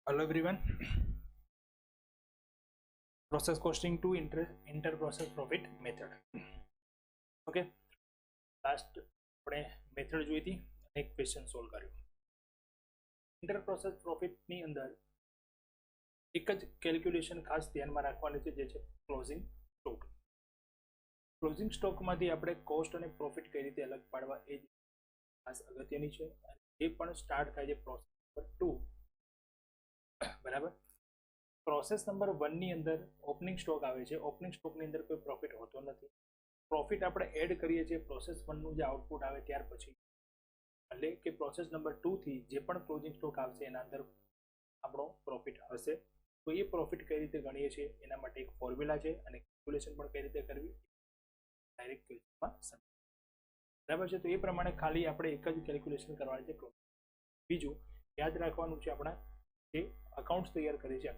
Hello everyone. Process costing to inter process profit method. Okay. Last આપણે method જોઈ હતી અને એક ક્વેશ્ચન સોલ્વ કર્યો. ઇન્ટર પ્રોસેસ પ્રોફિટ ની અંદર એક જ કેલ્ક્યુલેશન ખાસ ધ્યાનમાં રાખવાની છે, જે છે ક્લોઝિંગ સ્ટોક. ક્લોઝિંગ સ્ટોકમાંથી આપણે કોસ્ટ અને પ્રોફિટ કઈ રીતે અલગ પાડવા એ ખાસ અગત્યની છે. એ પણ સ્ટાર્ટ થાય છે પ્રોસેસ નંબર 2. બરાબર. પ્રોસેસ નંબર 1 ની અંદર ઓપનિંગ સ્ટોક આવે છે. ઓપનિંગ સ્ટોકની અંદર કોઈ પ્રોફિટ હોતો નથી. પ્રોફિટ આપણે એડ કરીએ છીએ પ્રોસેસ 1 નું જે આઉટપુટ આવે ત્યાર પછી, એટલે કે પ્રોસેસ નંબર 2 થી જે પણ ક્લોઝિંગ સ્ટોક આવશે એના અંદર આપણો પ્રોફિટ હશે. તો એ પ્રોફિટ કઈ રીતે ગણીએ છીએ એના માટે એક ફોર્મ્યુલા છે અને કેલ્ક્યુલેશન પણ કઈ રીતે કરવી ડાયરેક્ટ ક્વેશ્ચનમાં. બરાબર છે. તો એ પ્રમાણે ખાલી આપણે એક જ કેલ્ક્યુલેશન કરવાની છે. બીજું યાદ રાખવાનું છે, આપણા જે અકાઉન્ટ્સ તૈયાર કરીએ છીએ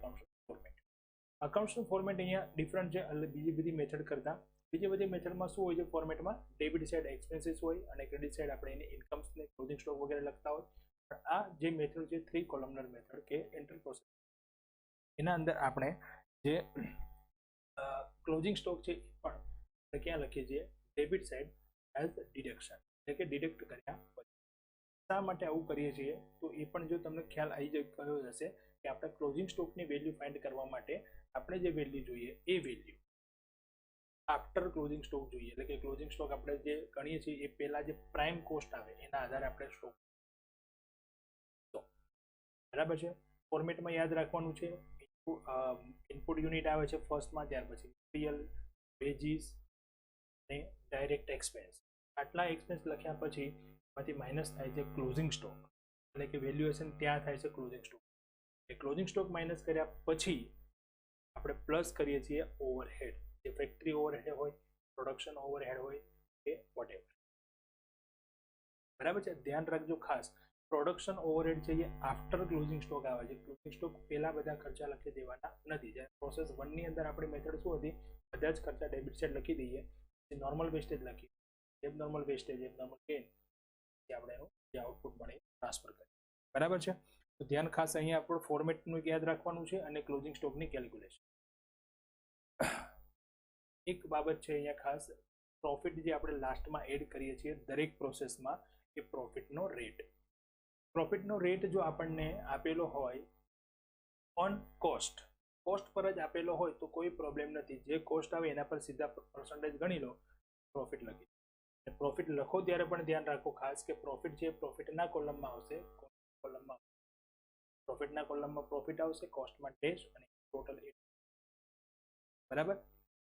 અકાઉન્ટ્સનું ફોર્મેટ અહીંયા ડિફરન્ટ છે બીજી બધી મેથડ કરતા. બીજી બધી મેથડમાં શું હોય છે, ફોર્મેટમાં ડેબિટ સાઇડ એક્સપેન્સીસ હોય અને ક્રેડિટ સાઇડ આપણે એને ઇન્કમ્સ ને ક્લોઝિંગ સ્ટોક વગેરે લખતા હોય. પણ આ જે મેથડ છે 3 કોલમનર મેથડ કે એન્ટર પ્રોસેસ, એના અંદર આપણે જે ક્લોઝિંગ સ્ટોક છે એ પણ ક્યાં લખીએ છીએ ડેબિટ સાઇડ એઝ ડિડક્શન, એટલે કે ડિડક્ટ કર્યા પછી. શા માટે આવું કરીએ છીએ તો એ પણ જો તમને ખ્યાલ આવી ગયો હશે કે આપણે ક્લોઝિંગ સ્ટોકની વેલ્યુ ફાઇન્ડ કરવા માટે આપણે જે વેલ્યુ જોઈએ એ વેલ્યુ આફ્ટર ક્લોઝિંગ સ્ટોક જોઈએ. એટલે કે ક્લોઝિંગ સ્ટોક આપણે જે ગણીએ છીએ એ પહેલા જે પ્રાઇમ કોસ્ટ આવે એના આધારે આપણે સ્ટોક. તો બરાબર છે. ફોર્મેટમાં યાદ રાખવાનું છે, ઇનપુટ યુનિટ આવે છે ફર્સ્ટમાં, ત્યાર પછી મટીરિયલ, વેજીસ અને ડાયરેક્ટ એક્સપેન્સ. આટલા એક્સપેન્સ લખ્યા પછી માંથી માઇનસ થાય છે ક્લોઝિંગ સ્ટોક, એટલે કે વેલ્યુએશન ત્યાં થાય છે ક્લોઝિંગ સ્ટોક. એ ક્લોઝિંગ સ્ટોક માઇનસ કર્યા પછી આપણે પ્લસ કરીએ છીએ ઓવરહેડ, જે ફેક્ટરી ઓવરહેડ હોય, પ્રોડક્શન ઓવરહેડ હોય કે વોટેવર. બરાબર છે. ધ્યાન રાખજો ખાસ, પ્રોડક્શન ઓવરહેડ છે એ આફ્ટર ક્લોઝિંગ સ્ટોક આવે છે. ક્લોઝિંગ સ્ટોક પહેલા બધા ખર્ચા લખી દેવાના નથી. જ્યારે પ્રોસેસ 1 ની અંદર આપણી મેથડ શું હતી, બધા જ ખર્ચા ડેબિટ સાઇડ લખી દઈએ, નોર્મલ વેસ્ટેજ લખીએ, એબનોર્મલ વેસ્ટેજ, એબનોર્મલ ગેઇન, આપણે એનું જે આઉટપુટ મળે ટ્રાન્સફર કરીએ. બરાબર છે. તો ધ્યાન ખાસ અહીંયા આપણું ફોર્મેટનું યાદ રાખવાનું છે અને ક્લોઝિંગ સ્ટોકની કેલ્ક્યુલેશન. એક બાબત છે અહીંયા ખાસ, પ્રોફિટ જે આપણે લાસ્ટમાં એડ કરીએ છીએ દરેક પ્રોસેસમાં એ પ્રોફિટનો રેટ. પ્રોફિટનો રેટ જો આપણને આપેલો હોય ઓન કોસ્ટ, કોસ્ટ પર જ આપેલો હોય તો કોઈ પ્રોબ્લેમ નથી. જે કોસ્ટ આવે એના પર સીધા પર્સન્ટેજ ગણી લો, પ્રોફિટ લખી. પ્રોફિટ લખો ત્યારે પણ ધ્યાન રાખો ખાસ કે પ્રોફિટ છે પ્રોફિટના કોલમમાં આવશે. કોલમમાં પ્રોફિટના કોલમમાં પ્રોફિટ આવશે, કોસ્ટમાં ડેશ અને ટોટલ. બરાબર.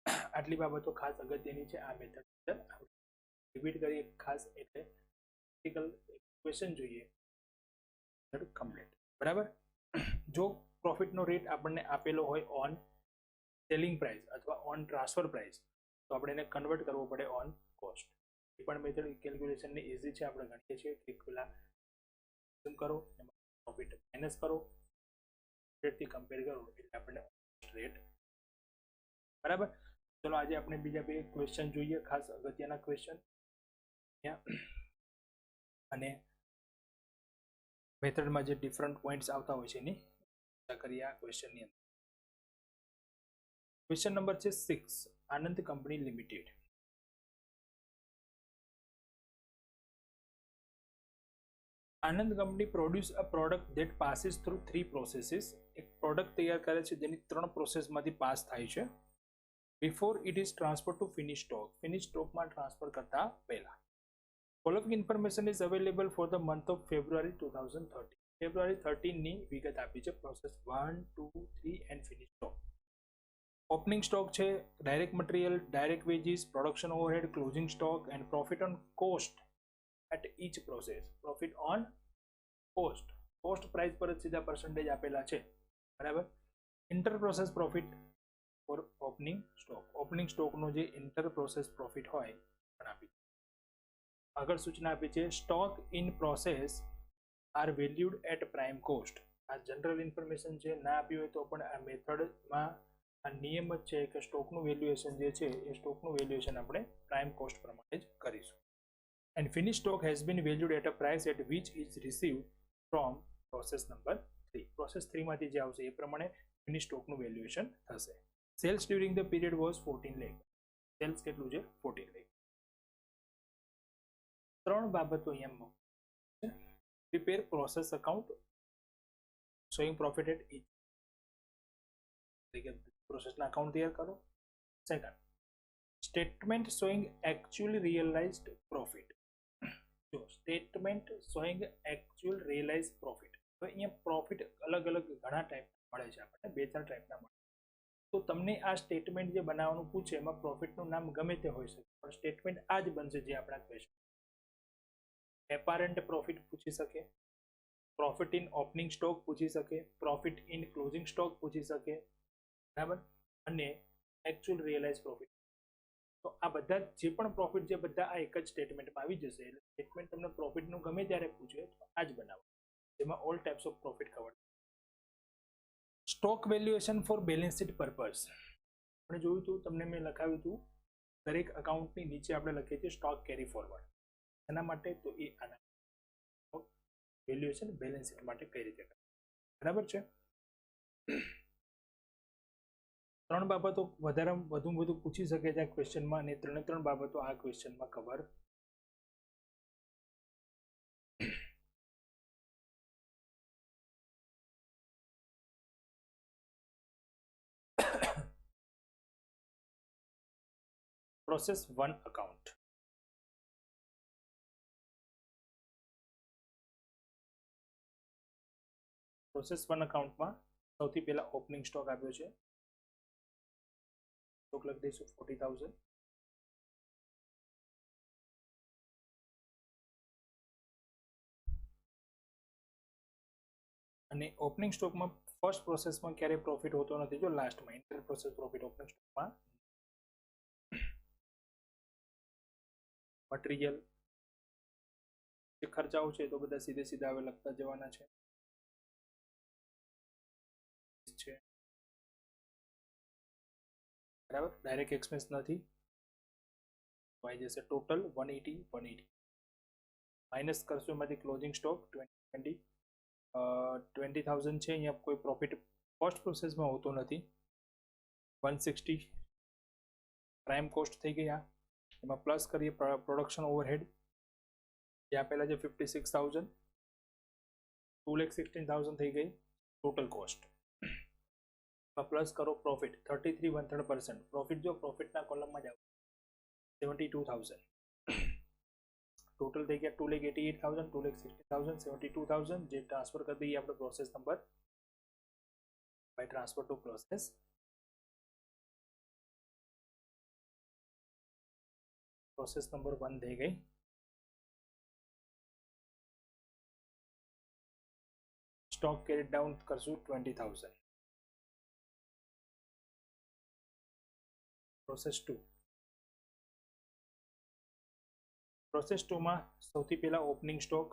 આટલી બાબતો ખાસ અગત્યની છે આ મેથડ અંદર. રિપીટ કરીએ ખાસ, એટલે પ્રેક્ટિકલ ક્વેશ્ચન જોઈએ કમ્પ્લીટ. બરાબર. જો પ્રોફિટનો રેટ આપણને આપેલો હોય ઓન સેલિંગ પ્રાઇસ અથવા ઓન ટ્રાન્સફર પ્રાઇસ, તો આપણે એને કન્વર્ટ કરવો પડે ઓન કોસ્ટ. એ પણ મેથડ કેલ્ક્યુલેશનની ઇઝી છે, આપણે ગણીએ છીએ. ક્લિક પેલા કરો, પ્રોફિટ માઇનસ કરો, રેટથી કમ્પેર કરો એટલે આપણને રેટ. બરાબર. ચલો આજે આપણે બીજા બે ક્વેશ્ચન જોઈએ, ખાસ અગત્યના ક્વેશ્ચન, અને મેથડમાં જે ડિફરન્ટ પોઈન્ટ્સ આવતા હોય છે એની ચર્ચા કરીએ આ ક્વેશ્ચનની અંદર. ક્વેશ્ચન નંબર છે 6, Anand company limited. Anand company produce a product that passes through 3 processes. એક પ્રોડક્ટ તૈયાર કરે છે જેની 3 પ્રોસેસમાંથી પાસ થાય છે. Before it is transfer to finish stock, finish સ્ટોકમાં ટ્રાન્સફર કરતા પહેલા. Following information is available for the month of February 2013. ફેબ્રુઆરી 13 ની વિગત આપી છે process 1, 2, 3 and finish stock. Opening stock છે, direct material, direct veggies, production overhead, closing stock and profit on cost at each process. Profit on cost, cost price પર જ સીધા percentage આપેલા છે. બરાબર. Inter process profit for opening stock, opening સ્ટોકનો જે inter process profit હોય પણ આપી. આગળ સૂચના આપી છે, stock in process are valued at prime cost. આ જનરલ ઇન્ફોર્મેશન છે, ના આપી હોય તો પણ આ મેથડમાં આ નિયમ જ છે કે સ્ટોકનું વેલ્યુએશન જે છે એ સ્ટોકનું વેલ્યુએશન આપણે પ્રાઇમ કોસ્ટ પ્રમાણે જ કરીશું. And finish stock has been valued at a price at which is received from process number 3 process 3 માંથી જે આવશે એ પ્રમાણે એની સ્ટોકનું વેલ્યુએશન થશે. Sales during the period was 14 lakh. Sales કેટલું છે? 14 લાખ. ત્રણ બાબતો અહીંયા છે. Prepare process account showing profit at each. પ્રોસેસના અકાઉન્ટ તૈયાર કરો. Second, statement showing actually realised profit. જો statement showing actual realise profit. તો અહીંયા પ્રોફિટ અલગ અલગ ઘણા ટાઈપ મળે છે આપણને, 2-4 ટાઈપના મળે. તો તમને આ સ્ટેટમેન્ટ જે બનાવવાનું પૂછે એમાં પ્રોફિટનું નામ ગમે તે હોઈ શકે, પણ સ્ટેટમેન્ટ આ જ બનશે જે આપણા ક્વેશ્ચન. એપારન્ટ પ્રોફિટ પૂછી શકે, પ્રોફિટ ઇન ઓપનિંગ સ્ટોક પૂછી શકે, પ્રોફિટ ઇન ક્લોઝિંગ સ્ટોક પૂછી શકે, બરાબર, અને એકચ્યુઅલ રિયલાઇઝ પ્રોફિટ. તો આ બધા જે પણ પ્રોફિટ છે બધા આ એક જ સ્ટેટમેન્ટમાં આવી જશે. એટલે સ્ટેટમેન્ટ તમને પ્રોફિટનું ગમે ત્યારે પૂછે તો આ જ બનાવો, જેમાં all types of profit cover. Stock valuation for balance sheet purpose. આપણે જોયું હતું, તમને મેં લખાવ્યું હતું, દરેક અકાઉન્ટની નીચે આપણે લખીએ છીએ સ્ટોક કેરી ફોરવર્ડ. એના માટે તો એ આના વેલ્યુએશન બેલેન્સ શીટ માટે કઈ રીતે કરે, બરાબર છે. ત્રણ બાબતો વધારે વધુ પૂછી શકે છે આ ક્વેશ્ચનમાં, અને 3 બાબતો આ ક્વેશ્ચનમાં કવર. Process 1 account. પ્રોસેસ 1 અકાઉન્ટમાં સૌથી પહેલા ઓપનિંગ સ્ટોક આપ્યો છે. સ્ટોક લખી દઈશું 40,000. અને ઓપનિંગ સ્ટોકમાં ફર્સ્ટ પ્રોસેસમાં ક્યારેય પ્રોફિટ હોતો નથી, જો લાસ્ટમાં ઇન્ટર પ્રોસેસ પ્રોફિટ ઓપનિંગ સ્ટોકમાં. મટીરિયલ જે ખર્ચાઓ છે તો બધા સીધે સીધા હવે લખતા જવાના છે. બરાબર, ડાયરેક્ટ એક્સપેન્સ નથી, આવી જશે ટોટલ 180 માઇનસ કરશું એમાંથી ક્લોઝિંગ સ્ટોક 20,000 છે. અહીંયા કોઈ પ્રોફિટ ફર્સ્ટ પ્રોસેસમાં હોતો નથી. 160 પ્રાઇમ કોસ્ટ થઈ ગયા, એમાં પ્લસ કરીએ પ્રોડક્શન ઓવરહેડ જે આપેલા છે 56,000, 2,16,000 થઈ ગઈ ટોટલ કોસ્ટ. પ્લસ કરો પ્રોફિટ 33.1/3%. પ્રોફિટ જો પ્રોફિટના કોલમમાં જાવ 72,000, ટોટલ થઈ ગયા 2,88,000, 2,16,000, 72,000, જે ટ્રાન્સફર કરી દઈએ આપણે process number by transfer to process. Process number 1 થઈ ગઈ. સ્ટોક કેરી ડાઉન કરશું 20,000. પ્રોસેસ 2. પ્રોસેસ 2 માં સૌથી પહેલા ઓપનિંગ સ્ટોક.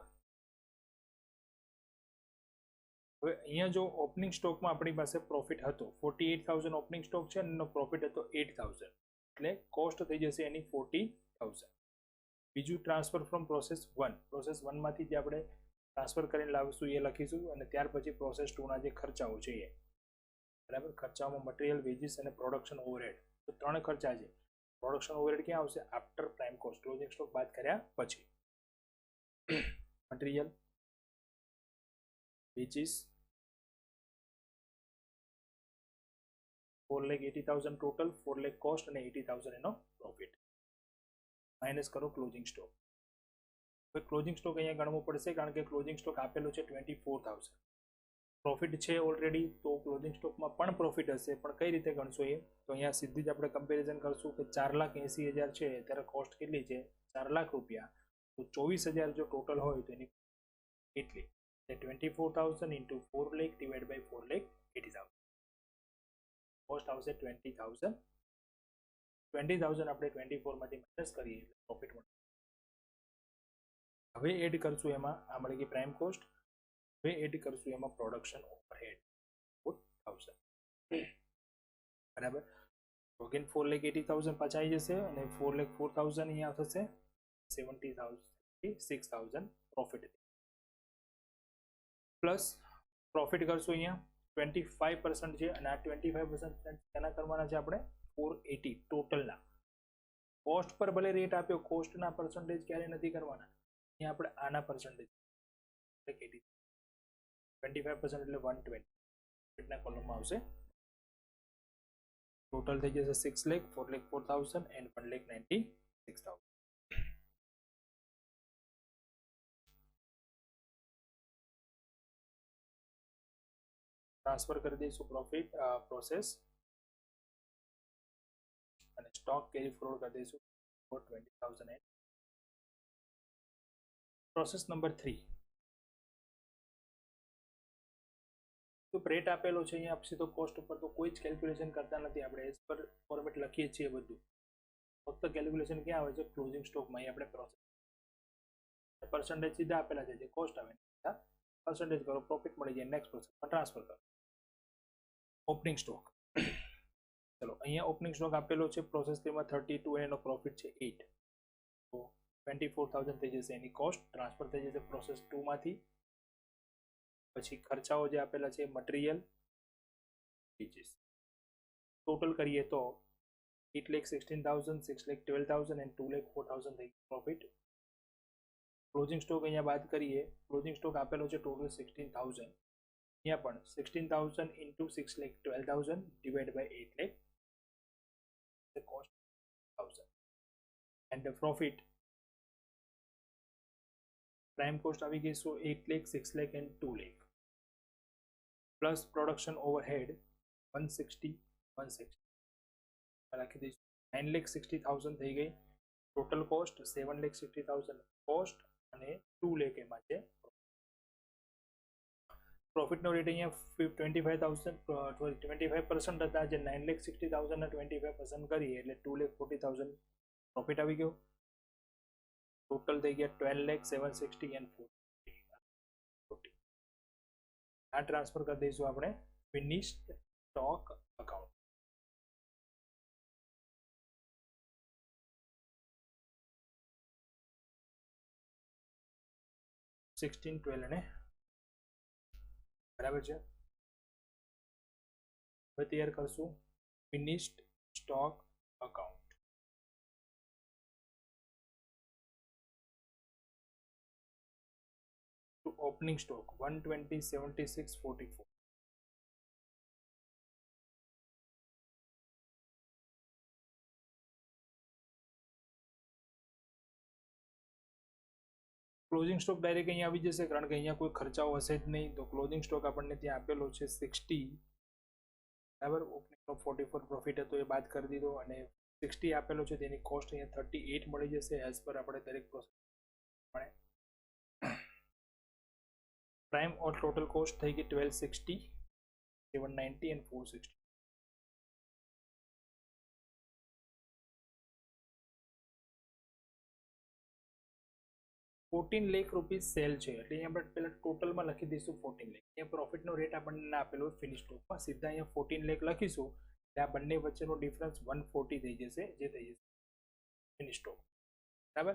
હવે અહીંયા જો ઓપનિંગ સ્ટોકમાં આપણી પાસે પ્રોફિટ હતો 48,000 ઓપનિંગ સ્ટોક છે, અને એનો પ્રોફિટ હતો 8,000, એટલે કોસ્ટ થઈ જશે એની 40,000. બીજું ટ્રાન્સફર ફ્રોમ પ્રોસેસ 1. પ્રોસેસ 1 માંથી જે આપણે ટ્રાન્સફર કરીને લાવીશું એ લખીશું, અને ત્યાર પછી પ્રોસેસ 2 ના જે ખર્ચાઓ છે એ, બરાબર. ખર્ચાઓમાં મટીરિયલ, વેજીસ અને પ્રોડક્શન ઓવરહેડ. તો 3 ખર્ચા છે. પ્રોડક્શન ઓવરહેડ ક્યાં આવશે? After prime cost, closing stock બાદ કર્યા પછી. Material, veggies 4,80,000 total, 4 lakh cost અને 80,000 એનો પ્રોફિટ. માઇનસ કરો ક્લોઝિંગ સ્ટોક. હવે ક્લોઝિંગ સ્ટોક અહીંયા ગણવો પડશે, કારણ કે ક્લોઝિંગ સ્ટોક આપેલો છે 24,000. પ્રોફિટ છે ઓલરેડી, તો ક્લોઝિંગ સ્ટોકમાં પણ પ્રોફિટ હશે, પણ કઈ રીતે ગણશો એ તો અહીંયા સીધી જ આપણે કમ્પેરિઝન કરશું કે 4,80,000 છે ત્યારે કોસ્ટ કેટલી છે? 4 લાખ રૂપિયા. તો 24,000 જો ટોટલ હોય તો એની કેટલી? 24,000 into 4 lakh divide by 4,80,000. Cost આવશે 20,000. 20,000 આપણે 24 માંથી માઇનસ કરીએ એટલે પ્રોફિટ મળે. હવે એડ કરશું એમાં આ મળી ગઈ પ્રાઇમ કોસ્ટ. હવે એડ કરશું એમાં પ્રોડક્શન ઓવરહેડ 4,000, બરાબર. અગેન 4,80,000 પાછા આવી જશે, અને 4,04,000 અહીંયા થશે 70,000, 6,000 પ્રોફિટ. પ્લસ પ્રોફિટ કરશું અહીંયા 25% છે અને આ 25% તેના કરવાના છે આપણે 480 ટોટલના. કોસ્ટ પર ભલે રેટ આપ્યો, કોસ્ટના પર્સન્ટેજ ક્યારે નથી કરવાના, અહીંયા આપણે આના પર્સન્ટેજ 25% એટલે 120 ના કોલમમાં આવશે. ટોટલ થઈ જશે 6 લાખ 4 લાખ 4000 and 1,96,000. ટ્રાન્સફર કરી દઈશું પ્રોફિટ પ્રોસેસ અને સ્ટોક કેરી ફોરવર્ડ કરી દઈશું for 20,000. Process number 3. તો રેટ આપેલો છે અહીંયા આપશે તો કોસ્ટ ઉપર તો કોઈ જ કેલ્ક્યુલેશન કરતા નથી આપણે, એઝ પર ફોર્મેટ લખીએ છીએ બધું. ફક્ત કેલ્ક્યુલેશન ક્યાં આવે છે? ક્લોઝિંગ સ્ટોકમાં. અહીં આપણે પ્રોસેસ પર્સન્ટેજ સીધા આપેલા છે, જે કોસ્ટ આવે પર્સન્ટેજ કરો, પ્રોફિટ મળી જાય, નેક્સ્ટ પ્રોસેસમાં ટ્રાન્સફર કરો. Opening stock. ચલો અહીંયા ઓપનિંગ સ્ટોક આપેલો છે પ્રોસેસ 3 માં 32 એનો પ્રોફિટ છે 8, તો 24,000 થઈ જશે એની કોસ્ટ. ટ્રાન્સફર થઈ જશે પ્રોસેસ 2 માંથી. પછી ખર્ચાઓ જે આપેલા છે મટીરિયલ વેજીસ ટોટલ કરીએ તો 8,16,000, 6,12,000 and 2,04,000 થઈ પ્રોફિટ. ક્લોઝિંગ સ્ટોક અહીંયા બાદ કરીએ, ક્લોઝિંગ સ્ટોક આપેલો છે ટોટલ 16,000. અહીંયા પણ 16,000 into 6,12,000 divided by 8 lakh, the cost 1,000 and the profit prime cost આવી ગઈ, so 8 lakh 6 lakh and 2 lakh plus production overhead 160 રાખી દઈશું. 9,60,000 થઈ ગઈ ટોટલ કોસ્ટ, 7,60,000 કોસ્ટ અને 2 lakh એમાં છે. પ્રોફિટનો રેટ અહીંયા 25% હતા, જે 9,60,000 ના 25% કરીએ એટલે 2,40,000 પ્રોફિટ આવી ગયો. ટોટલ થઈ ગયા 12,760 and 40. આ ટ્રાન્સફર કરી દઈશું આપણે ફિનિશ્ડ સ્ટોક અકાઉન્ટ. $16,12 બરાબર છે. હવે તૈયાર કરશું finished stock account. Opening stock 120,76,44. Closing stock direct અહીંયા આવી જશે, કારણ કે અહીંયા કોઈ ખર્ચાઓ હશે જ નહીં. તો ક્લોઝિંગ સ્ટોક આપણને ત્યાં આપેલો છે 60 બરાબર. ઓપનિંગનો 44 પ્રોફિટ હતો એ બાદ કરી દીધો અને 60 આપેલો છે, તેની કોસ્ટ અહીંયા 38 મળી જશે એઝ પર આપણે દરેક પ્રોસેસ. પ્રાઇમ ઓર ટોટલ કોસ્ટ થઈ ગઈ 1,260, 790 and 460. ₹14 લાખ સેલ છે એટલે અહીંયા આપણે પહેલા ટોટલમાં લખી દઈશું 14 લાખ. અહીંયા પ્રોફિટનો રેટ આપણને ના આપેલો ફિનિશ સ્ટોકમાં, સીધા અહીંયા 14 લાખ લખીશું એટલે આ બંને વચ્ચેનો ડિફરન્સ 140 થઈ જશે, જે થઈ જશે ફિનિશ સ્ટોક બરાબર.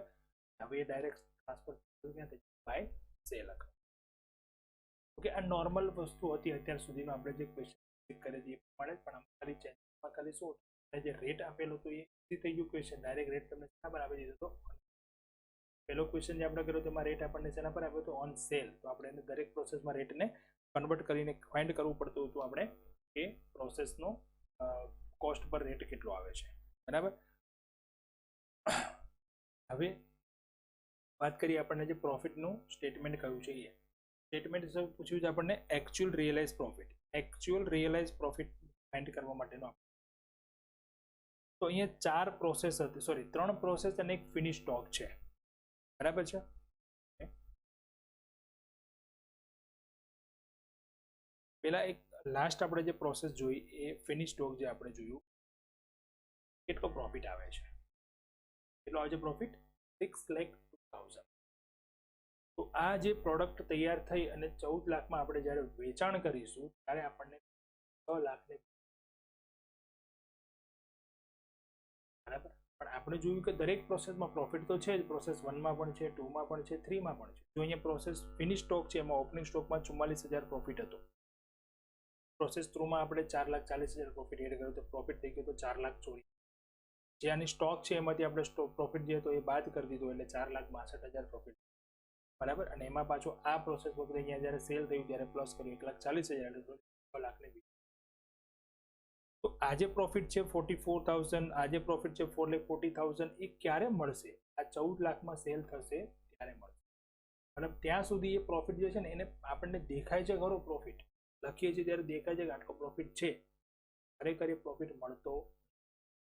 હવે એ ડાયરેક્ટ ટ્રાન્સફર ક્યાં થઈ બાય સેલ અકાઉન્ટ. ઓકે, આ નોર્મલ વસ્તુ હતી અત્યાર સુધીનો આપણે જે ક્વેશ્ચન કરે છે એ પ્રમાણે, પણ આમ ખાલી ચેન્જમાં કરીશું. અને જે રેટ આપેલો હતો એ થઈ ગયું ક્વેશ્ચન, ડાયરેક્ટ રેટ તમને શેના પર આપી દીધો હતો. પહેલો ક્વેશ્ચન જે આપણે કર્યો તેમાં રેટ આપણને શેના પર આપ્યો હતો? On cell. તો આપણે એને દરેક પ્રોસેસમાં રેટને કન્વર્ટ કરીને ફાઇન્ડ કરવું પડતું હતું આપણે કે પ્રોસેસનો કોસ્ટ પર રેટ કેટલો આવે છે બરાબર. હવે વાત કરીએ આપણને જે પ્રોફિટનું સ્ટેટમેન્ટ કયું છે એ સ્ટેટમેન્ટ પૂછ્યું છે આપણને actual realise profit. Actual realise profit find કરવા માટેનો તો અહીંયા 4 પ્રોસેસ હતી, સોરી 3 પ્રોસેસ અને એક ફિનિશ સ્ટોક છે બરાબર છે. પેલા એક લાસ્ટ આપણે જે પ્રોસેસ જોઈ એ ફિનિશ સ્ટોક જે આપણે જોયું, કેટલો પ્રોફિટ આવે છે, કેટલો આવે છે પ્રોફિટ? 6,02,000. તો આ જે પ્રોડક્ટ તૈયાર થઈ અને 14 લાખમાં આપણે જ્યારે વેચાણ કરીશું ત્યારે આપણને 6 લાખને બરાબર. પણ આપણે આપણે જોયું કે દરેક પ્રોસેસમાં પ્રોફિટ તો છે જ, પ્રોસેસ 1 માં પણ છે, 2 માં પણ છે, 3 માં પણ છે. જો અહીંયા પ્રોસેસ ફિનિશ સ્ટોક છે એમાં ઓપનિંગ સ્ટોકમાં 44,000 પ્રોફિટ હતો. પ્રોસેસ 3 માં આપણે 4,40,000 પ્રોફિટ એડ કર્યો તો પ્રોફિટ થઈ ગયો તો 4,24,000. જે આની સ્ટોક છે એમાંથી આપણે સ્ટોક પ્રોફિટ જે હતો એ બાદ કરી દીધો એટલે 4,62,000 પ્રોફિટ, બરાબર. અને એમાં પાછો આ પ્રોસેસ વખતે અહીંયા જ્યારે સેલ થયું ત્યારે પ્લસ કર્યું 1,40,000 એટલે 6,20,000. તો આજે પ્રોફિટ છે 44,000, આજે પ્રોફિટ છે 4,40,000. એ ક્યારે મળશે? આ 14 લાખમાં સેલ થશે ત્યારે મળશે. મતલબ ત્યાં સુધી એ પ્રોફિટ જે છે ને એને આપણને દેખાય છે ખરો પ્રોફિટ, લખીએ છીએ ત્યારે દેખાય છે કે આટલો પ્રોફિટ છે, ખરેખર એ પ્રોફિટ મળતો.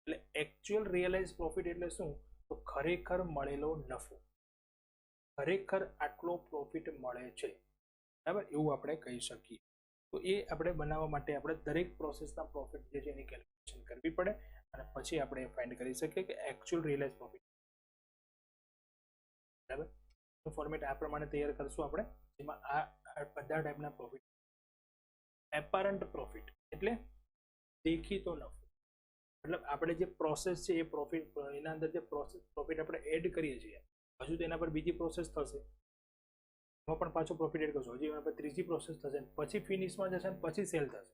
એટલે એકચ્યુઅલ રિયલાઇઝ પ્રોફિટ એટલે શું? તો ખરેખર મળેલો નફો, ખરેખર આટલો પ્રોફિટ મળે છે, બરાબર, એવું આપણે કહી શકીએ. તો એ આપણે બનાવવા માટે આપણે દરેક પ્રોસેસના પ્રોફિટ જે છે એની કેલ્ક્યુલેશન કરવી પડે અને પછી આપણે ફાઇન્ડ કરી શકીએ કે એકચ્યુઅલ રિયલાઇઝ પ્રોફિટ, બરાબર. ફોર્મેટ આ પ્રમાણે તૈયાર કરશું આપણે, જેમાં આ બધા ટાઈપના પ્રોફિટ. એપારન્ટ પ્રોફિટ એટલે દેખીતો નફો, મતલબ આપણે જે પ્રોસેસ છે એ પ્રોફિટ, એના અંદર જે પ્રોફિટ આપણે એડ કરીએ છીએ, હજુ તો એના પર બીજી પ્રોસેસ થશે, એમાં પણ પાછો પ્રોફિટ એડ કરશો, હજી એના પર ત્રીજી પ્રોસેસ થશે, પછી ફિનિશમાં જશે અને પછી સેલ થશે.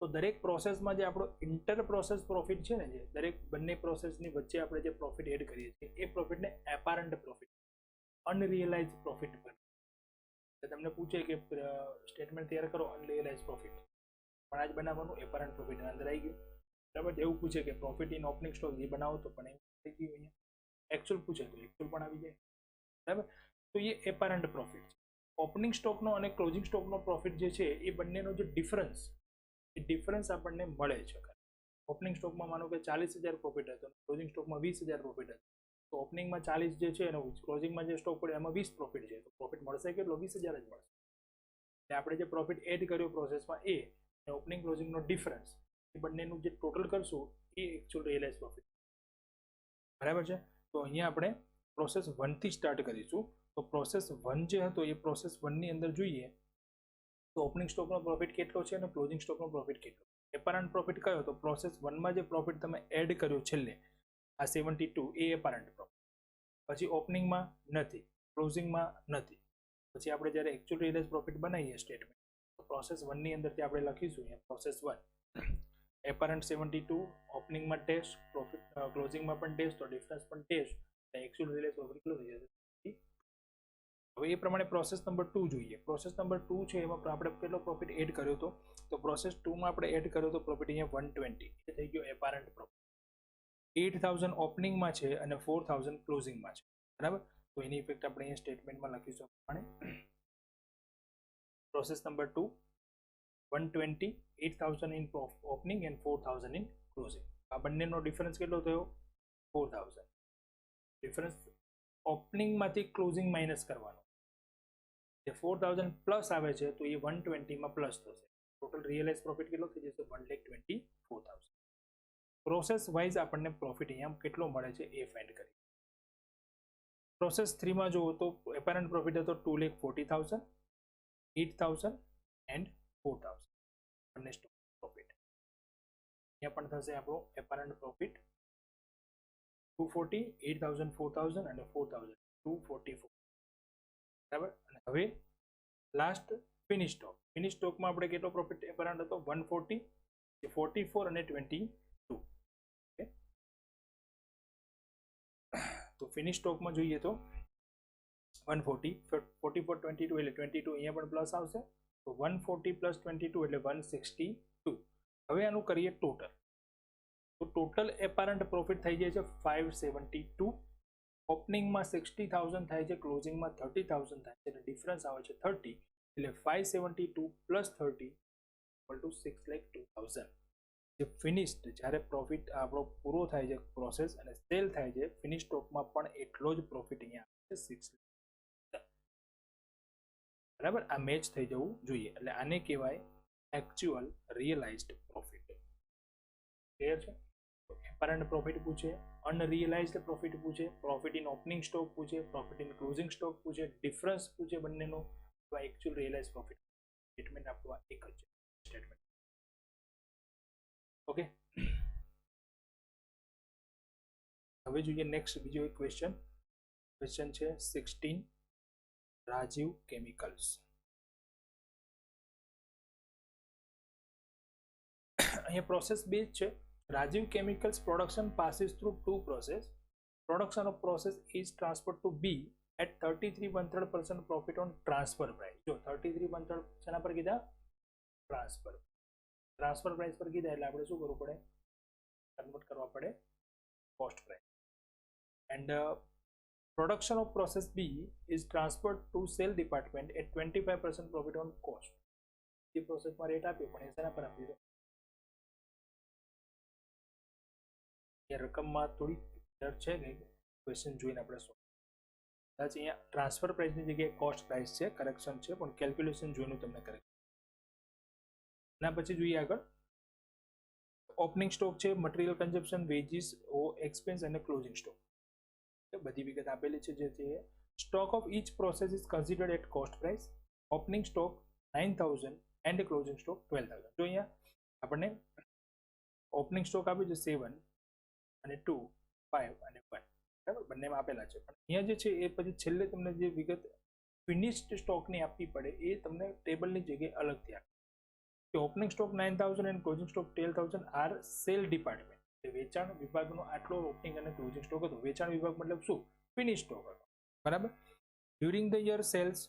તો દરેક પ્રોસેસમાં જે આપણો ઇન્ટર પ્રોસેસ પ્રોફિટ છે ને, જે દરેક બંને પ્રોસેસની વચ્ચે આપણે જે પ્રોફિટ એડ કરીએ છીએ એ પ્રોફિટને એપારન્ટ પ્રોફિટ, અનરિયલાઇઝ પ્રોફિટ પર. તમને પૂછે કે સ્ટેટમેન્ટ તૈયાર કરો અનરિયલાઇઝ પ્રોફિટ, પણ આજ બનાવવાનું એપારન્ટ પ્રોફિટ અંદર આવી ગયું, બરાબર. એવું પૂછે કે પ્રોફિટ ઇન ઓપનિંગ સ્ટોક એ બનાવો તો પણ એવું થઈ ગયું. અહીંયા એકચ્યુઅલ પૂછે તો એકચ્યુઅલ પણ આવી જાય, બરાબર. તો એ એપારન્ટ પ્રોફિટ છે. ઓપનિંગ સ્ટોકનો અને ક્લોઝિંગ સ્ટોકનો પ્રોફિટ જે છે એ બંનેનો જે ડિફરન્સ, એ ડિફરન્સ આપણને મળે છે. ઓપનિંગ સ્ટોકમાં માનો કે 40,000 પ્રોફિટ હતો, ક્લોઝિંગ સ્ટોકમાં 20,000 પ્રોફિટ હતો, તો ઓપનિંગમાં 40 જે છે અને ક્લોઝિંગમાં જે સ્ટોક પડ્યો એમાં 20 પ્રોફિટ છે, તો પ્રોફિટ મળશે કેટલો? 20,000 જ મળશે. એટલે આપણે જે પ્રોફિટ એડ કર્યો પ્રોસેસમાં એ અને ઓપનિંગ ક્લોઝિંગનો ડિફરન્સ, એ બંનેનું જે ટોટલ કરશું એ એકચ્યુઅલ રિયલાઇઝ પ્રોફિટ, બરાબર છે. તો અહીંયા આપણે પ્રોસેસ 1 થી સ્ટાર્ટ કરીશું. તો પ્રોસેસ 1 જે હતો એ પ્રોસેસ 1 ની અંદર જોઈએ તો ઓપનિંગ સ્ટોકનો પ્રોફિટ કેટલો છે અને ક્લોઝિંગ સ્ટોકનો પ્રોફિટ કેટલો. એપારન્ટ પ્રોફિટ કયો? તો પ્રોસેસ 1 માં જે પ્રોફિટ તમે એડ કર્યો છેલ્લે આ 72 એ એપારન્ટ પ્રોફિટ, પછી ઓપનિંગમાં નથી, ક્લોઝિંગમાં નથી. પછી આપણે જ્યારે એકચ્યુઅલ રિયલાઇઝ પ્રોફિટ બનાવીએ સ્ટેટમેન્ટ, તો પ્રોસેસ 1 ની અંદર આપણે લખીશું અહીંયા પ્રોસેસ 1 એપારન્ટ 72, ઓપનિંગમાં ટેસ્ટ, પ્રોફિટ ક્લોઝિંગમાં પણ ટેસ્ટ, તો ડિફરન્સ પણ ટેસ્ટ, એકચ્યુઅલ રિયલાઇઝ પ્રોફિટ કેટલો થઈ જશે. હવે એ પ્રમાણે પ્રોસેસ નંબર 2 જોઈએ. પ્રોસેસ નંબર 2 છે એમાં આપણે કેટલો પ્રોફિટ એડ કર્યો હતો? તો પ્રોસેસ 2 માં આપણે એડ કર્યો તો પ્રોફિટ અહીંયા 120, એ થઈ ગયો એપારન્ટ પ્રોફિટ. 8,000 ઓપનિંગમાં છે અને 4,000 ક્લોઝિંગમાં છે, બરાબર. તો એની ઇફેક્ટ આપણે અહીંયા સ્ટેટમેન્ટમાં લખીશું પ્રમાણે. Process number 2 120, 8,000 in opening and 4,000 in closing. આ બંનેનો ડિફરન્સ કેટલો થયો? 4,000. ડિફરન્સ ઓપનિંગમાંથી ક્લોઝિંગ માઇનસ કરવાનો, જે 4,000 પ્લસ આવે છે તો એ 120 માં પ્લસ થશે. ટોટલ રિયલાઇઝ પ્રોફિટ કેટલો થઈ જશે? 1,24,000. પ્રોસેસ વાઇઝ આપણને પ્રોફિટ અહીંયા કેટલો મળે છે એ ફાઇન્ડ કરી. પ્રોસેસ 3 માં જુઓ તો એપારન્ટ પ્રોફિટ હતો 2,40,000, 8,000 એન્ડ 4,000 બંને સ્ટોક પ્રોફિટ. અહીંયા પણ થશે આપણો એપારન્ટ પ્રોફિટ 240, 8,000 4,000 અને 4,000 244, બરાબર. અને હવે લાસ્ટ ફિનિશ સ્ટોક. ફિનિશ સ્ટોકમાં આપણે કેટલો પ્રોફિટ એપારન્ટ હતો? 140, 44 અને 22. ઓકે, તો ફિનિશ સ્ટોકમાં જોઈએ તો 140, 44, 22 એટલે 22 અહીંયા પણ પ્લસ આવશે, તો 140 પ્લસ 22 એટલે 162. હવે આનું કરીએ ટોટલ. તો ટોટલ એપારન્ટ પ્રોફિટ થઈ જાય છે 572. ઓપનિંગમાં 60,000 થાય છે, ક્લોઝિંગમાં 30,000 થાય છે, એટલે ડિફરન્સ આવે છે 30, એટલે 572 પ્લસ 30 ઇક્વલ ટુ 6,02,000. જે ફિનિશ્ડ જ્યારે પ્રોફિટ આપણો પૂરો થાય છે પ્રોસેસ અને સેલ થાય છે ફિનિશ સ્ટોકમાં પણ એટલો જ પ્રોફિટ અહીંયા આવે છે 6,00,000, બરાબર. આ મેચ થઈ જવું જોઈએ, એટલે આને કહેવાય એકચ્યુઅલ રિયલાઇઝ્ડ પ્રોફિટ. ક્લિયર છે? એપારન્ટ પ્રોફિટ પૂછે, અનરિયલાઇઝ્ડ પ્રોફિટ પૂછે, પ્રોફિટ ઇન ઓપનિંગ સ્ટોક પૂછે, પ્રોફિટ ઇન ક્લોઝિંગ સ્ટોક પૂછે, ડિફરન્સ પૂછે બંનેનો, તો એકચ્યુઅલ રિયલાઇઝ પ્રોફિટ સ્ટેટમેન્ટ આપવા એક જ સ્ટેટમેન્ટ. ઓકે, હવે જોઈએ નેક્સ્ટ બીજો એક ક્વેશ્ચન છે 16 રાજીવ કેમિકલ્સ. અહીંયા પ્રોસેસ બેઝ છે. Rajiv chemicals production passes through two process. Production of process is transferred to B at 33 1/3% profit on transfer price. જો 33 1/3 શેના પર કીધા? ટ્રાન્સફર પ્રાઇસ પર કીધા એટલે આપણે શું કરવું પડે? કન્વર્ટ કરવા પડે cost price. And production of process B is transferred to sale department at 25% profit on cost. એ પ્રોસેસમાં રેટ આપ્યો પણ એ શેના પર આપ્યો? એ રકમમાં થોડી ડર છે કે ક્વેશ્ચન જોઈને આપણે શું અહીંયા ટ્રાન્સફર પ્રાઇસની જગ્યાએ કોસ્ટ પ્રાઇસ છે, કરેક્શન છે, પણ કેલ્ક્યુલેશન જોઈને તમને કરેક્ટ. એના પછી જોઈએ આગળ ઓપનિંગ સ્ટોક છે, મટીરિયલ કન્ઝમ્પશન, વેજીસ, એક્સપેન્સ અને ક્લોઝિંગ સ્ટોક. બધી વિગત આપેલી છે. જે છે stock of each process is considered at cost price. Opening stock 9000 and closing stock 12000. જો અહીંયા આપણને ઓપનિંગ સ્ટોક આપ્યું છે 7 અને 2 5 અને 1, બરાબર, બંનેમાં આપેલા છે. પણ અહીંયા જે છે એ પછી છેલ્લે તમને જે વિગત ફિનિશ્ડ સ્ટોકની આપવી પડે એ તમને ટેબલની જગ્યાએ અલગથી આપે. Opening stock 9000 and closing stock 12000 are sale department. વેચાણ વિભાગનો આટલો ઓપનિંગ અને ક્લોઝિંગ સ્ટોક હતો. વેચાણ વિભાગ મતલબ શું? ફિનિશ સ્ટોક હતો, બરાબર. During the year sales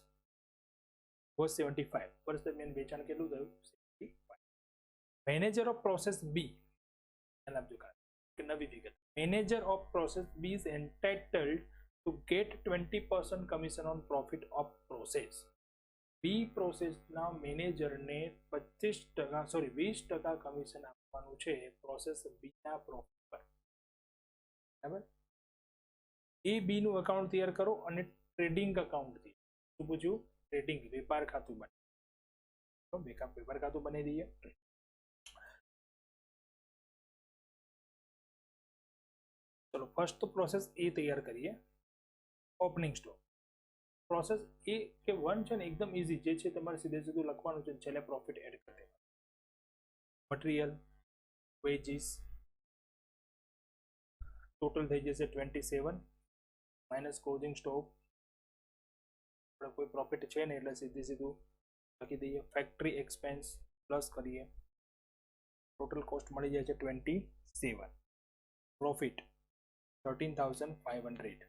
was 75. વર્ષ દરમિયાન વેચાણ કેટલું થયું? 75. મેનેજર ઓફ પ્રોસેસ બી, નવી વિગત. Manager of process B is entitled to get 20% commission on profit of process. B પ્રોસેસના મેનેજરને 20% કમિશન આપવાનું છે પ્રોસેસ બીના પ્રોફિટ પર, બરાબર. એ બી નું અકાઉન્ટ તૈયાર કરો અને ટ્રેડિંગ અકાઉન્ટથી શું પૂછ્યું? ટ્રેડિંગ વેપાર ખાતું બને. વેપાર ખાતું બનાવી દઈએ. ચલો ફર્સ્ટ તો પ્રોસેસ એ તૈયાર કરીએ. ઓપનિંગ સ્ટોક પ્રોસેસ એ કે 1 છે ને એકદમ ઈઝી, જે છે તમારે સીધું લખવાનું છે, છેલ્લે પ્રોફિટ એડ કરી દેવાનું. મટીરિયલ, વેજીસ ટોટલ થઈ જશે 27 માઇનસ ક્લોઝિંગ સ્ટોક. આપણે કોઈ પ્રોફિટ છે ને એટલે સીધું લખી દઈએ. ફેક્ટરી એક્સપેન્સ પ્લસ કરીએ, ટોટલ કોસ્ટ મળી જાય છે 27. પ્રોફિટ 13500.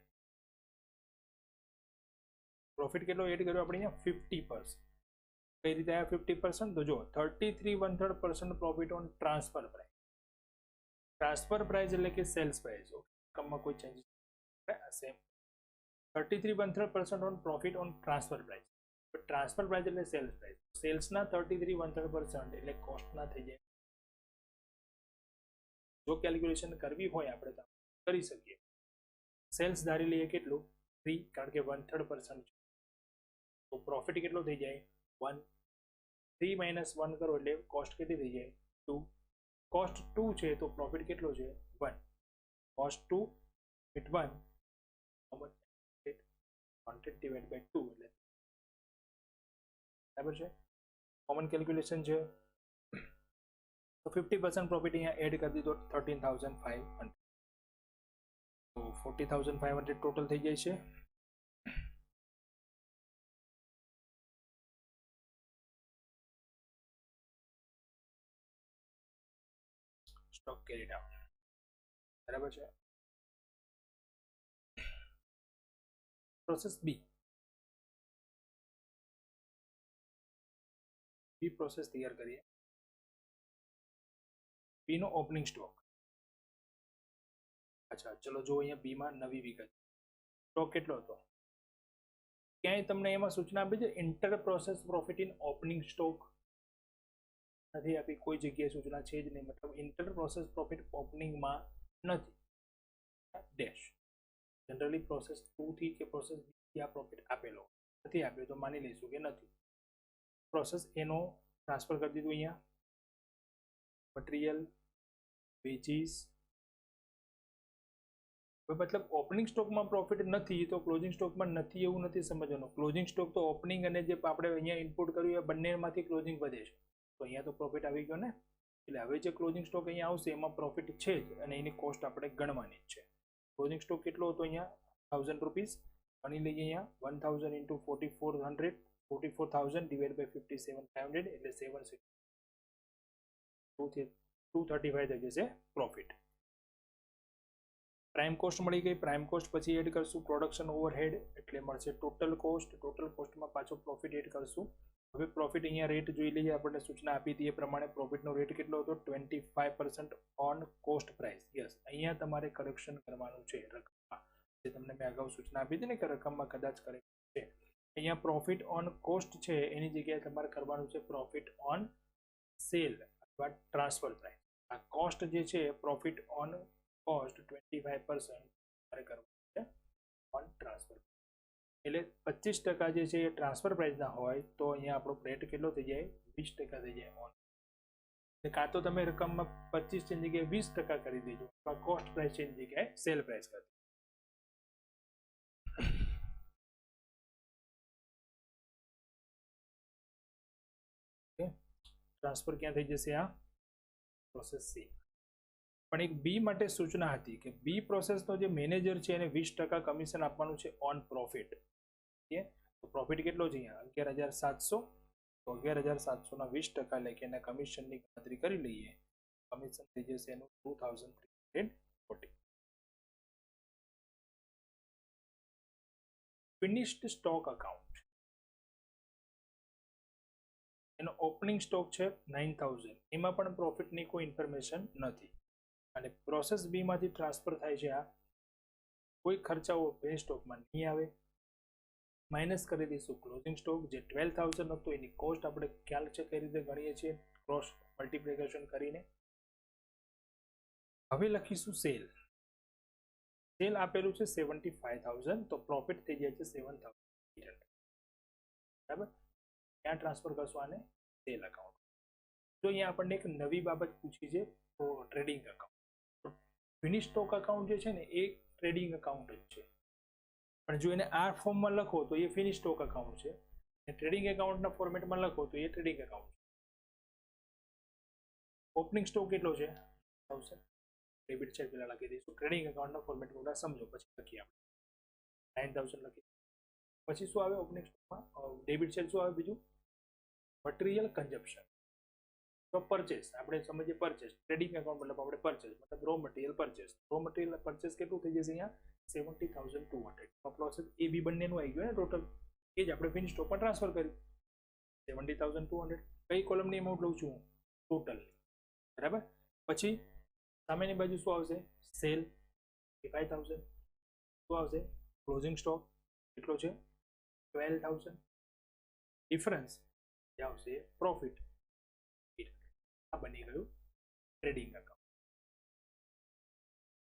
પ્રોફિટ કેટલો એડ કર્યો આપણે અહીંયા? 50%. કઈ રીતે આવ્યા 50%? તો જો 33 1/3% profit on transfer price. Transfer price એટલે કે સેલ્સ પ્રાઇસ. રકમમાં કોઈ changes same. 33 1/3% on profit on transfer price. Transfer price એટલે સેલ્સ પ્રાઇસ. સેલ્સના 33 1/3% એટલે કોસ્ટના થઈ જાય. જો કેલ્ક્યુલેશન કરવી હોય આપણે તો કરી શકીએ. સેલ્સ ધારી લઈએ કેટલું? 3, કારણ કે 1/3% છે. તો પ્રોફિટ કેટલો થઈ જાય? 1. 3 - 1 કરો એટલે કોસ્ટ કેટલી થઈ જાય? 2. કોસ્ટ 2 છે તો પ્રોફિટ કેટલો છે? 1. કોસ્ટ 2 ઇટ 1 100 ડિવાઇડ બાય 2 એટલે બરાબર છે. કોમન કેલ્ક્યુલેશન છે. તો 50% પ્રોફિટ અહીંયા એડ કરી દીધો 13500. તો 40500 ટોટલ થઈ જાય છે. સ્ટોક કેરીડ આઉટ, બરાબર છે. પ્રોસેસ બી પ્રોસેસ તૈયાર કરીએ. બી નો ઓપનિંગ સ્ટોક. અચ્છા ચલો જો અહીંયા બી માં નવી વિગત. સ્ટોક કેટલો હતો? ક્યાંય તમને એમાં સૂચના આપી છે inter process profit in opening stock? નથી આપી, કોઈ જગ્યાએ સૂચના છે જ નહીં. મતલબ ઇન્ટર પ્રોસેસ પ્રોફિટ ઓપનિંગમાં નથી. ડેશ. જનરલી પ્રોસેસ 2 થી કે પ્રોસેસ બી થી આ પ્રોફિટ આપેલો નથી આપ્યો તો માની લઈશું કે નથી. પ્રોસેસ એનો ટ્રાન્સફર કરી દીધું અહીંયા. Material, veggies. મતલબ ઓપનિંગ સ્ટોકમાં પ્રોફિટ નથી તો ક્લોઝિંગ સ્ટોકમાં નથી એવું નથી સમજવાનું. ક્લોઝિંગ સ્ટોક તો ઓપનિંગ અને જે આપણે અહીંયા ઇનપુટ કર્યું એ બંનેમાંથી ક્લોઝિંગ વધે છે. તો અહીંયા તો પ્રોફિટ આવી ગયો ને. એટલે હવે જે ક્લોઝિંગ સ્ટોક અહીંયા આવશે એમાં પ્રોફિટ છે જ અને એની કોસ્ટ આપણે ગણવાની જ છે. ક્લોઝિંગ સ્ટોક કેટલો હતો અહીંયા 1000 રૂપીસ, ગણી લઈએ અહીંયા 1000 into 4400 44,000 divided by 57,500 એટલે 235 થઈ જશે પ્રોફિટ. પ્રાઇમ કોસ્ટ મળી ગઈ. પ્રાઇમ કોસ્ટ પછી એડ કરશું પ્રોડક્શન ઓવરહેડ એટલે મળશે ટોટલ કોસ્ટ. ટોટલ કોસ્ટમાં પાછો પ્રોફિટ એડ કરશું. હવે પ્રોફિટ અહીંયા રેટ જોઈ લઈએ. આપણને સૂચના આપી હતી એ પ્રમાણે પ્રોફિટનો રેટ કેટલો હતો 25% ઓન કોસ્ટ પ્રાઇસ. યસ, અહીંયા તમારે કરેક્શન કરવાનું છે રકમમાં, જે તમને મેં અગાઉ સૂચના આપી હતી ને કે રકમમાં કદાચ કરેક્શન છે. અહીંયા પ્રોફિટ ઓન કોસ્ટ છે એની જગ્યાએ તમારે કરવાનું છે પ્રોફિટ ઓન સેલ અથવા ટ્રાન્સફર પ્રાઇસ. આ કોસ્ટ જે છે પ્રોફિટ ઓન કોસ્ટ 25% તમારે કરવાનું છે ઓન ટ્રાન્સફર. એટલે 25% જે છે એ ટ્રાન્સફર પ્રાઇસના હોય તો અહીંયા આપણો રેટ કેટલો થઈ જાય 20% થઈ જાય ઓન. કાં તો તમે રકમમાં 25 ની જગ્યાએ 20% કરી દેજો અથવા કોસ્ટ પ્રાઇસ છે એની જગ્યાએ સેલ પ્રાઇસ કરી દેજો. ટ્રાન્સફર ક્યાં થઈ જશે? આ પ્રોસેસ સી. પણ એક બી માટે સૂચના હતી કે બી પ્રોસેસનો જે મેનેજર છે એને 20% કમિશન આપવાનું છે ઓન પ્રોફિટ. તો પ્રોફિટ કેટલો છે અહીંયા 11,700. તો 11,700 ના 20% લખી અને કમિશનની ગણતરી કરી લઈએ. કમિશન થઈ જશે એનું 2,340. ફિનિશ્ડ સ્ટોક અકાઉન્ટ, એનો ઓપનિંગ સ્ટોક છે 9,000. એમાં પણ પ્રોફિટની કોઈ ઇન્ફોર્મેશન નથી અને પ્રોસેસ બી માંથી ટ્રાન્સફર થાય છે. આ કોઈ ખર્ચાઓ બે સ્ટોકમાં નહીં આવે. માઇનસ કરી દઈશું ક્લોઝિંગ સ્ટોક જે 12,000 હતો એની કોસ્ટ આપણે ખ્યાલ છે કઈ રીતે ગણીએ છીએ ક્રોસ મલ્ટિપ્લિકેશન કરીને. હવે લખીશું સેલ. સેલ આપેલું છે 75,000 તો પ્રોફિટ થઈ જાય છે 7,800. બરાબર, ક્યાં ટ્રાન્સફર કરશું આને? Cell account. જો અહીંયા આપણને એક નવી બાબત પૂછી છે trading account. Finish stock account જે છે ને એ ટ્રેડિંગ અકાઉન્ટ જ છે, પણ જો એને આ ફોર્મમાં લખો તો એ ફિનિશ સ્ટોક અકાઉન્ટ છે અને ટ્રેડિંગ એકાઉન્ટના ફોર્મેટમાં લખો તો એ ટ્રેડિંગ એકાઉન્ટ છે. ઓપનિંગ સ્ટોક કેટલો છે 1000. ડેબિટ સાઇડ પહેલા લખી દઈશું. ટ્રેડિંગ એકાઉન્ટના ફોર્મેટમાં સમજો પછી લખીએ આપણે 9,000 લખી. પછી શું આવે ઓપનિંગ સ્ટોકમાં? ડેબિટ સાઇડ શું આવે બીજું? Material consumption. તો પરચેસ આપણે સમજીએ પરચેસ. ટ્રેડિંગ એકાઉન્ટ મતલબ આપણે પરચેસ મતલબ raw material purchase. Raw material purchase કેટલું થઈ જશે અહીંયા 70,200. તો પ્રોસેસ એ બી બંનેનું આવી ગયું ને ટોટલ, એ જ આપણે ફિનિશ સ્ટોકમાં ટ્રાન્સફર કર્યું 70,200. કઈ કોલમની અમાઉન્ટ લઉં છું? ટોટલ. બરાબર. પછી સામેની બાજુ શું આવશે? સેલ 5,000. શું આવશે? ક્લોઝિંગ સ્ટોક કેટલો છે 12,000. ડિફરન્સ જે આવશે પ્રોફિટ. આ બની ગયું ટ્રેડિંગ એકાઉન્ટ.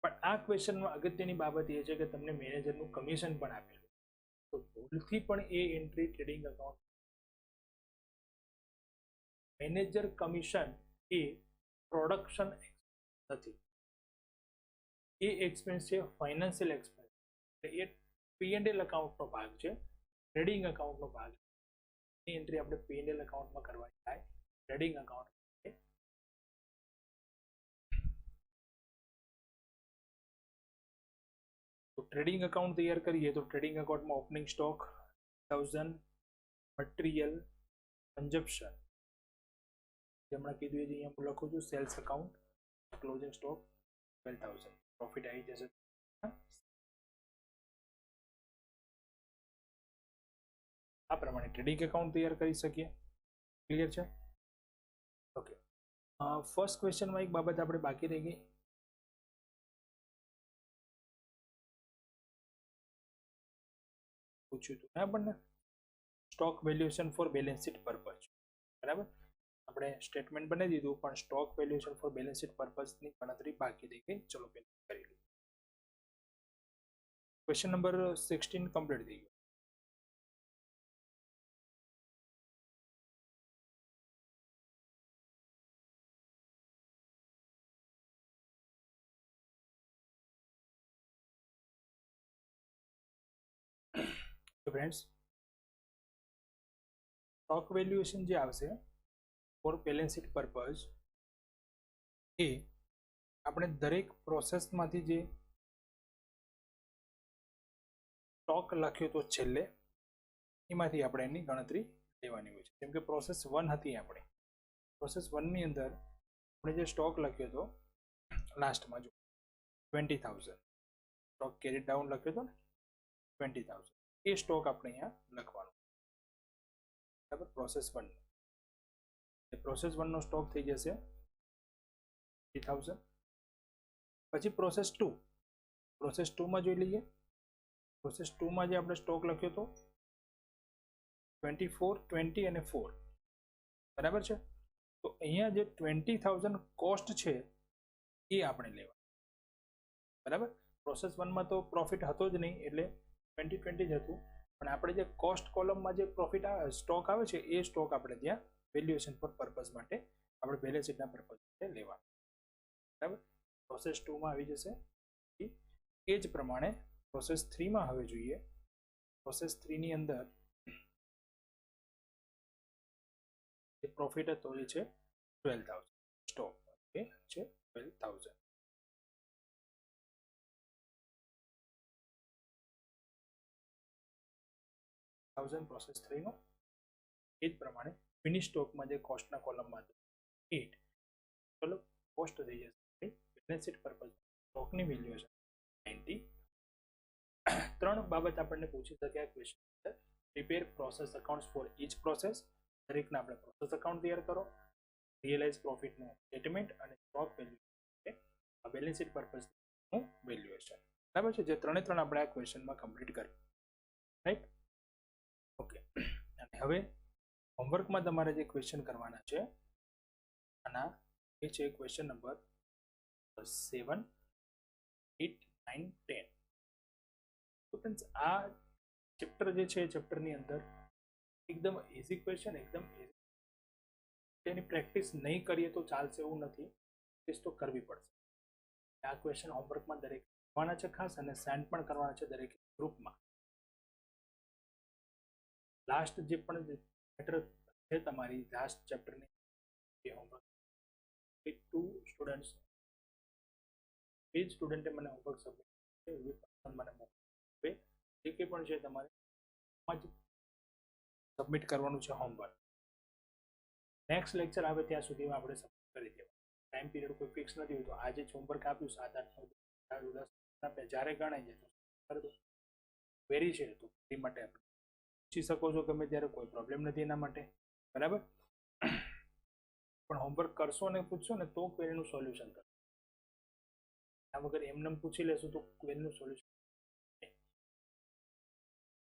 પણ આ ક્વેશ્ચનમાં અગત્યની બાબત એ છે કે તમને મેનેજરનું કમિશન પણ આપેલું, તો ભૂલથી પણ એ entry trading account. Manager commission એ પ્રોડક્શન નથી, એ એક્સપેન્સ છે ફાઇનાન્શિયલ એક્સપેન્સ. એટલે એ P&L એકાઉન્ટનો ભાગ છે, ટ્રેડિંગ એકાઉન્ટનો ભાગ. એ એન્ટ્રી આપણે P&L એકાઉન્ટમાં કરવાની થાય ટ્રેડિંગ એકાઉન્ટ. તો ટ્રેડિંગ એકાઉન્ટ તૈયાર કરીએ તો ટ્રેડિંગ એકાઉન્ટમાં ઓપનિંગ સ્ટોક 1000, મટીરિયલ કન્ઝપ્શન જેમણે કીધું એ અહીંયા હું લખું છું sales account, closing stock 12,000. Profit આવી જશે. આ પ્રમાણે ટ્રેડિંગ એકાઉન્ટ તૈયાર કરી શકીએ. ક્લિયર છે? ઓકે. ફર્સ્ટ ક્વેશ્ચનમાં એક બાબત આપણે બાકી રહી ગઈ. પૂછ્યું હતું આપણને stock valuation for balance sheet purpose. બરાબર, આપણે સ્ટેટમેન્ટ બનાવી દીધું પણ stock valuation for balance sheet પર્પઝની ગણતરી બાકી રહી ગઈ. ચલો પેલા કરી લઈએ. ક્વેશ્ચન નંબર 16 કમ્પ્લીટ થઈ ગયો. ફ્રેન્ડ્સ, સ્ટોક વેલ્યુએશન જે આવશે ફોર બેલેન્સ શીટ પર્પઝ એ આપણે દરેક પ્રોસેસમાંથી જે સ્ટોક લખ્યો તો છેલ્લે એમાંથી આપણે એની ગણતરી લેવાની હોય છે. જેમ કે પ્રોસેસ 1 હતી આપણી, પ્રોસેસ 1 ની અંદર આપણે જે સ્ટોક લખ્યો હતો લાસ્ટમાં જો 20,000 સ્ટોક કેરી ડાઉન લખ્યો હતો ને 20,000, એ સ્ટોક આપણે અહીંયા લખવાનો, બરાબર. પ્રોસેસ 1, પ્રોસેસ 1 નો સ્ટોક થઈ જશે 20,000. પછી પ્રોસેસ 2, પ્રોસેસ 2 માં જોઈ લઈએ. પ્રોસેસ 2 માં જે આપણે સ્ટોક લખ્યો હતો 24, 20 અને 4, બરાબર છે. તો અહીંયા જે 20,000 કોસ્ટ છે એ આપણે લેવા, બરાબર. પ્રોસેસ 1 માં તો પ્રોફિટ હતો જ નહીં એટલે 20 જ હતું, પણ આપણે જે કોસ્ટ કોલમમાં જે પ્રોફિટ સ્ટોક આવે છે એ સ્ટોક આપણે ત્યાં વેલ્યુએશન પર પર્પઝ માટે આપણે બેલેન્સ શીટના પર્પઝ માટે લેવા, બરાબર. પ્રોસેસ 2 માં આવી જશે. એ જ પ્રમાણે પ્રોસેસ 3 માં હવે જોઈએ. પ્રોસેસ 3 ની અંદર જે પ્રોફિટ હતો એ છે 12,000 સ્ટોક, એ છે 12,000. પ્રોસેસ 3 નો એ જ પ્રમાણે ફિનિશ સ્ટોકમાં જે કોસ્ટના કોલમમાં હતું 8, ચલો કોસ્ટ થઈ જશે બેલેન્સ શીટ પર્પઝ સ્ટોકની વેલ્યુએશન 90. 3 બાબત આપણને પૂછી શકે આ ક્વેશ્ચન અંદર. Prepare process accounts for each process, દરેકના આપણે પ્રોસેસ અકાઉન્ટ તૈયાર કરો. રિયલાઇઝ પ્રોફિટનું સ્ટેટમેન્ટ અને સ્ટોક વેલ્યુ બેલેન્સ શીટ પર્પઝનું વેલ્યુએશન, બરાબર છે. જે 3 આપણે આ ક્વેશ્ચનમાં કમ્પ્લીટ કર્યું, રાઈટ. ઓકે, અને હવે હોમવર્કમાં તમારે જે ક્વેશ્ચન કરવાના છે આના એ છે ક્વેશ્ચન નંબર 7, 8, 9, 10. તો ફ્રેન્ડ્સ આ ચેપ્ટર જે છે એ ચેપ્ટરની અંદર એકદમ ઇઝી ક્વેશ્ચન, એકદમ ઇઝી. તેની પ્રેક્ટિસ નહીં કરીએ તો ચાલશે એવું નથી, પ્રેક્ટિસ તો કરવી પડશે. આ ક્વેશ્ચન હોમવર્કમાં દરેક કરવાના છે ખાસ, અને સેન્ડ પણ કરવાના છે દરેક ગ્રુપમાં. લાસ્ટ જે પણ મેટર છે તમારી લાસ્ટ ચેપ્ટરની એ હોમવર્ક 2 સ્ટુડન્ટ્સ, એ જ સ્ટુડન્ટે મને હોમવર્ક સબમિટ મને મોકલે, જે કંઈ પણ છે તમારે સબમિટ કરવાનું છે હોમવર્ક. નેક્સ્ટ લેક્ચર આવે ત્યાં સુધીમાં આપણે સબમિટ કરી દેવા. ટાઈમ પીરિયડ કોઈ ફિક્સ નથી હોય, તો આજે જ હોમવર્ક આપ્યું 7, 8, 9, 10 જ્યારે ગણાય જાય તો કરી દો. ક્વેરી છે તો ક્વેરી માટે આપણે પૂછી શકો છો ગમે ત્યારે, કોઈ પ્રોબ્લેમ નથી એના માટે, બરાબર. પણ હોમવર્ક કરશો અને પૂછશો ને તો ક્વેરીનું સોલ્યુશન કરશો. આ વગર એમને પૂછી લેશું તો ક્વેરીનું સોલ્યુશન,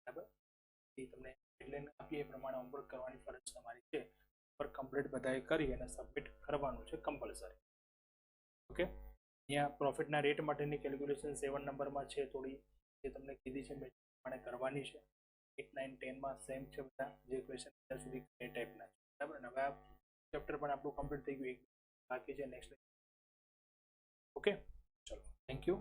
બરાબર. તમને ડેડલાઈન આપીએ એ પ્રમાણે હોમવર્ક કરવાની ફરજ તમારી છે. હોમવર્ક કમ્પ્લીટ બધાએ કરી અને સબમિટ કરવાનું છે કમ્પલસરી. ઓકે, અહીંયા પ્રોફિટના રેટ માટેની કેલ્ક્યુલેશન 7 નંબરમાં છે, થોડી જે તમને કીધી છે મેં પ્રમાણે કરવાની છે. 8, 9, 10 માં સેમ છે બધા જે ક્વેશ્ચન અત્યાર સુધી એ ટાઈપના છે, બરાબર. અને હવે આ ચેપ્ટર પણ આપણું કમ્પ્લીટ થઈ ગયું, એક બાકી છે નેક્સ્ટ. ઓકે, ચલો, થેન્ક યુ.